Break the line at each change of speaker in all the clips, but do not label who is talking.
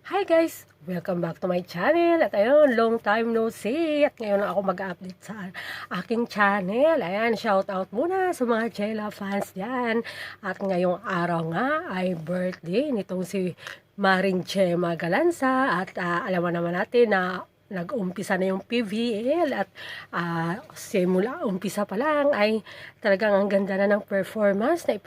Hi guys! Welcome back to my channel. At ayun, long time no see. At ngayon ako mag-update sa aking channel. Ayan, shout out muna sa mga Jella fans dyan. At ngayong araw nga ay birthday nitong si Maring Gemma Galanza. At alam naman natin na nag-umpisa na yung PVL at simula umpisa pa lang ay talagang ang ganda na ng performance na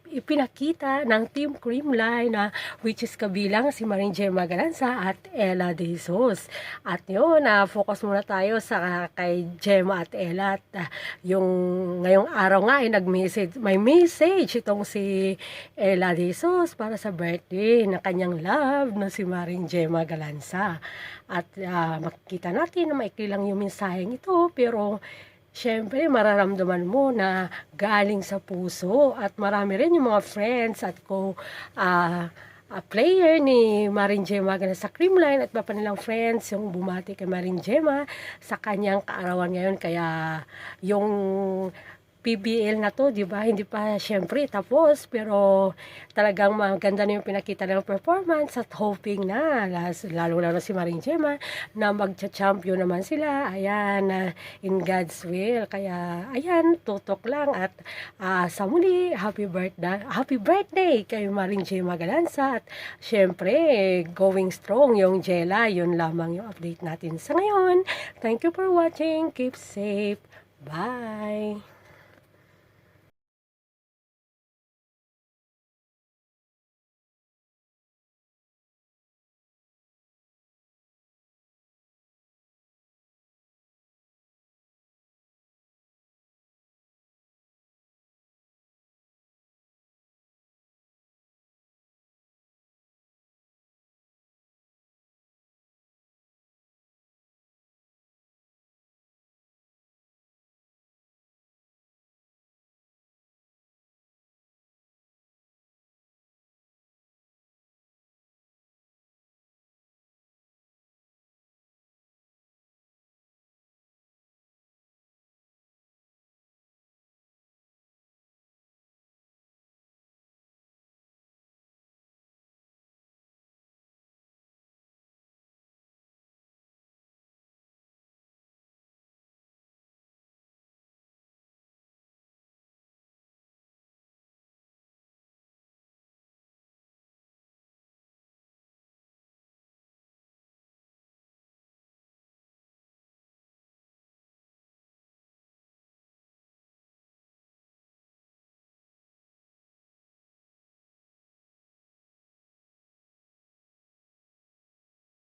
ipinakita ng Team Creamline na which is kabilang si Maring Gemma Galanza at Ella De Jesus. At yun, focus muna tayo sa kay Gemma at Ella at yung ngayong araw nga ay may message itong si Ella De Jesus para sa birthday ng kanyang love na si Maring Gemma Galanza. At makikita natin na maikli lang yung mensaheng ito, pero syempre mararamdaman mo na galing sa puso. At marami rin yung mga friends at player ni Maring Gemma sa Creamline at pa nilang friends yung bumati kay Maring Gemma sa kanyang kaarawan ngayon. Kaya yung PBL na to, di ba? Hindi pa syempre tapos, pero talagang maganda na yung pinakita ng performance at hoping na, lalo si Maring Gemma, na magcha-champion naman sila. Ayan, in God's will. Kaya, ayan, tutok lang at sa muli, happy birthday kay Maring Gemma Galanza. At syempre, going strong yung Jella. Yun lamang yung update natin sa ngayon. Thank you for watching. Keep safe. Bye!